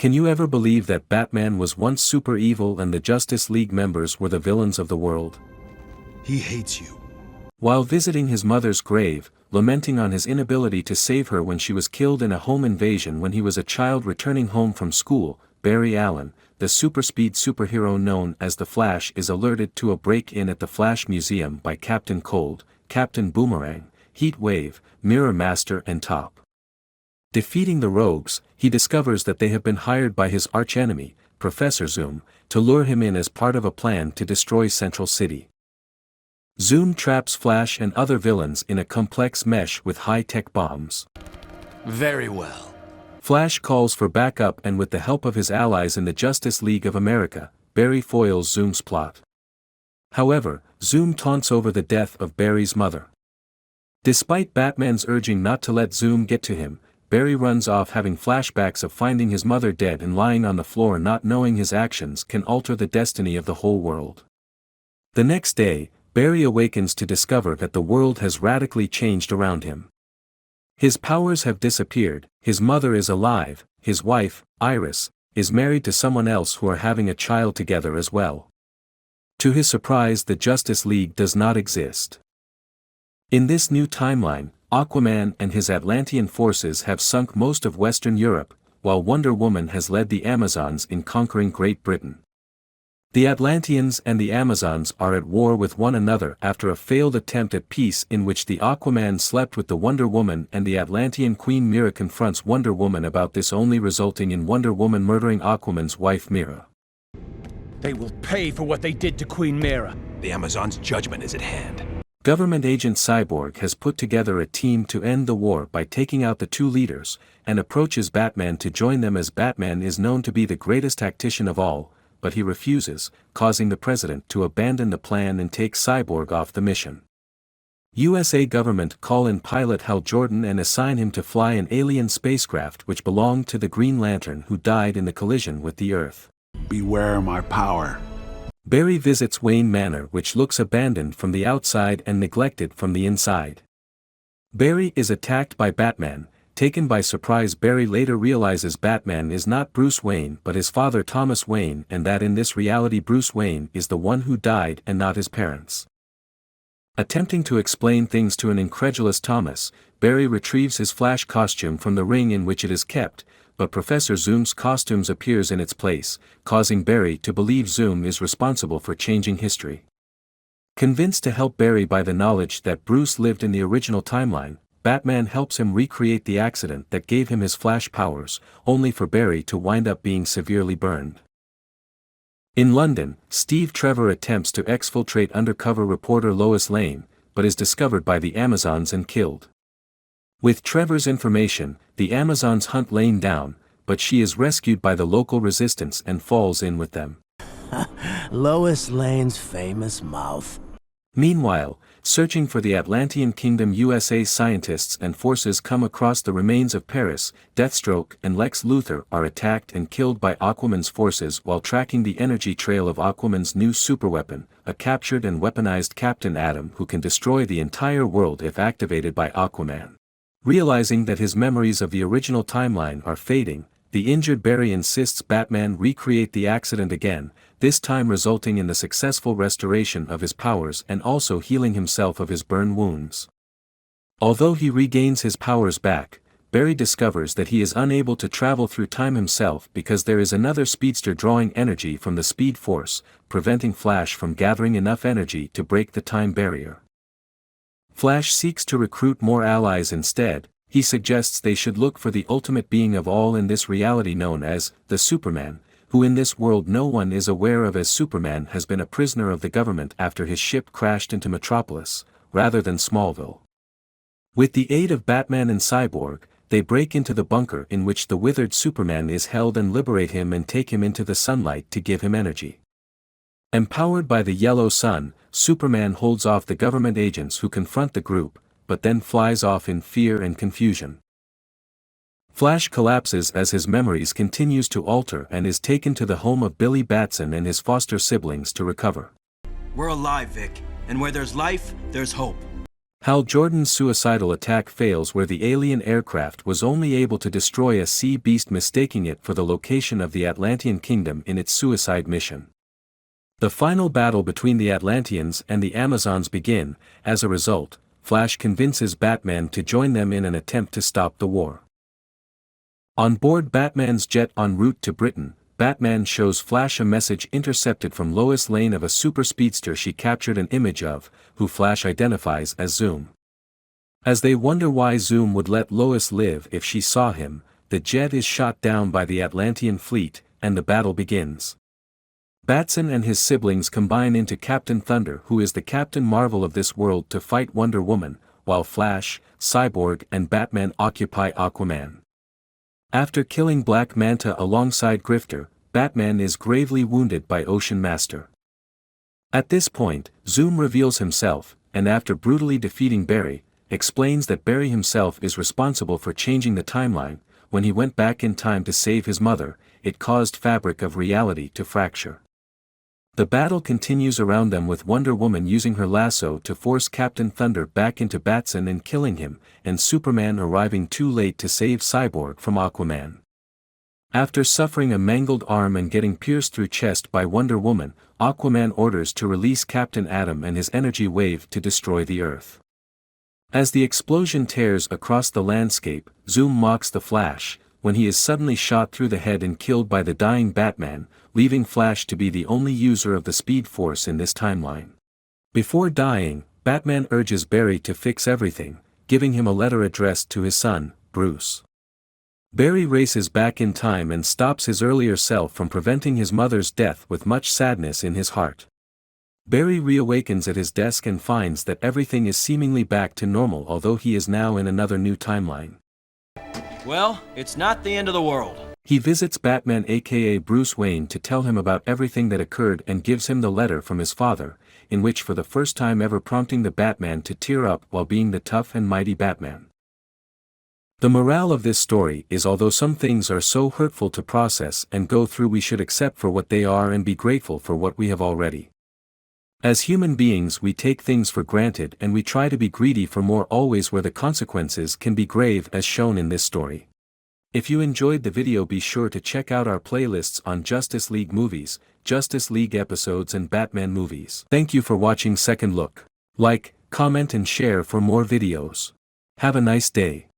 Can you ever believe that Batman was once super evil and the Justice League members were the villains of the world? He hates you. While visiting his mother's grave, lamenting on his inability to save her when she was killed in a home invasion when he was a child returning home from school, Barry Allen, the super-speed superhero known as the Flash, is alerted to a break-in at the Flash Museum by Captain Cold, Captain Boomerang, Heat Wave, Mirror Master and Top. Defeating the rogues, he discovers that they have been hired by his archenemy, Professor Zoom, to lure him in as part of a plan to destroy Central City. Zoom traps Flash and other villains in a complex mesh with high-tech bombs. Very well. Flash calls for backup, and with the help of his allies in the Justice League of America, Barry foils Zoom's plot. However, Zoom taunts over the death of Barry's mother. Despite Batman's urging not to let Zoom get to him, Barry runs off, having flashbacks of finding his mother dead and lying on the floor, not knowing his actions can alter the destiny of the whole world. The next day, Barry awakens to discover that the world has radically changed around him. His powers have disappeared, his mother is alive, his wife, Iris, is married to someone else who are having a child together as well. To his surprise, the Justice League does not exist. In this new timeline, Aquaman and his Atlantean forces have sunk most of Western Europe, while Wonder Woman has led the Amazons in conquering Great Britain. The Atlanteans and the Amazons are at war with one another after a failed attempt at peace in which the Aquaman slept with the Wonder Woman, and the Atlantean Queen Mera confronts Wonder Woman about this, only resulting in Wonder Woman murdering Aquaman's wife Mera. They will pay for what they did to Queen Mera. The Amazon's judgment is at hand. Government agent Cyborg has put together a team to end the war by taking out the two leaders, and approaches Batman to join them, as Batman is known to be the greatest tactician of all, but he refuses, causing the president to abandon the plan and take Cyborg off the mission. USA government call in pilot Hal Jordan and assign him to fly an alien spacecraft which belonged to the Green Lantern, who died in the collision with the Earth. Beware my power. Barry visits Wayne Manor, which looks abandoned from the outside and neglected from the inside. Barry is attacked by Batman. Taken by surprise, Barry later realizes Batman is not Bruce Wayne but his father Thomas Wayne, and that in this reality Bruce Wayne is the one who died and not his parents. Attempting to explain things to an incredulous Thomas, Barry retrieves his Flash costume from the ring in which it is kept, but Professor Zoom's costume appears in its place, causing Barry to believe Zoom is responsible for changing history. Convinced to help Barry by the knowledge that Bruce lived in the original timeline, Batman helps him recreate the accident that gave him his Flash powers, only for Barry to wind up being severely burned. In London, Steve Trevor attempts to exfiltrate undercover reporter Lois Lane, but is discovered by the Amazons and killed. With Trevor's information, the Amazons hunt Lane down, but she is rescued by the local resistance and falls in with them. Lois Lane's famous mouth. Meanwhile, searching for the Atlantean Kingdom, USA scientists and forces come across the remains of Paris. Deathstroke and Lex Luthor are attacked and killed by Aquaman's forces while tracking the energy trail of Aquaman's new superweapon, a captured and weaponized Captain Atom who can destroy the entire world if activated by Aquaman. Realizing that his memories of the original timeline are fading, the injured Barry insists Batman recreate the accident again, this time resulting in the successful restoration of his powers and also healing himself of his burn wounds. Although he regains his powers back, Barry discovers that he is unable to travel through time himself because there is another speedster drawing energy from the Speed Force, preventing Flash from gathering enough energy to break the time barrier. Flash seeks to recruit more allies instead. He suggests they should look for the ultimate being of all in this reality known as the Superman, who in this world no one is aware of, as Superman has been a prisoner of the government after his ship crashed into Metropolis, rather than Smallville. With the aid of Batman and Cyborg, they break into the bunker in which the withered Superman is held and liberate him and take him into the sunlight to give him energy. Empowered by the yellow sun, Superman holds off the government agents who confront the group, but then flies off in fear and confusion. Flash collapses as his memories continues to alter and is taken to the home of Billy Batson and his foster siblings to recover. We're alive, Vic, and where there's life, there's hope. Hal Jordan's suicidal attack fails where the alien aircraft was only able to destroy a sea beast, mistaking it for the location of the Atlantean kingdom in its suicide mission. The final battle between the Atlanteans and the Amazons begin. As a result, Flash convinces Batman to join them in an attempt to stop the war. On board Batman's jet en route to Britain, Batman shows Flash a message intercepted from Lois Lane of a super speedster she captured an image of, who Flash identifies as Zoom. As they wonder why Zoom would let Lois live if she saw him, the jet is shot down by the Atlantean fleet, and the battle begins. Batson and his siblings combine into Captain Thunder, who is the Captain Marvel of this world, to fight Wonder Woman, while Flash, Cyborg and Batman occupy Aquaman. After killing Black Manta alongside Grifter, Batman is gravely wounded by Ocean Master. At this point, Zoom reveals himself, and after brutally defeating Barry, explains that Barry himself is responsible for changing the timeline. When he went back in time to save his mother, it caused fabric of reality to fracture. The battle continues around them, with Wonder Woman using her lasso to force Captain Thunder back into Batson and killing him, and Superman arriving too late to save Cyborg from Aquaman. After suffering a mangled arm and getting pierced through chest by Wonder Woman, Aquaman orders to release Captain Atom and his energy wave to destroy the Earth. As the explosion tears across the landscape, Zoom mocks the Flash, when he is suddenly shot through the head and killed by the dying Batman, leaving Flash to be the only user of the Speed Force in this timeline. Before dying, Batman urges Barry to fix everything, giving him a letter addressed to his son, Bruce. Barry races back in time and stops his earlier self from preventing his mother's death with much sadness in his heart. Barry reawakens at his desk and finds that everything is seemingly back to normal, although he is now in another new timeline. Well, it's not the end of the world. He visits Batman aka Bruce Wayne to tell him about everything that occurred and gives him the letter from his father, in which for the first time ever prompting the Batman to tear up while being the tough and mighty Batman. The morale of this story is, although some things are so hurtful to process and go through, we should accept for what they are and be grateful for what we have already. As human beings, we take things for granted and we try to be greedy for more, always where the consequences can be grave, as shown in this story. If you enjoyed the video, be sure to check out our playlists on Justice League movies, Justice League episodes and Batman movies. Thank you for watching Second Look. Like, comment and share for more videos. Have a nice day.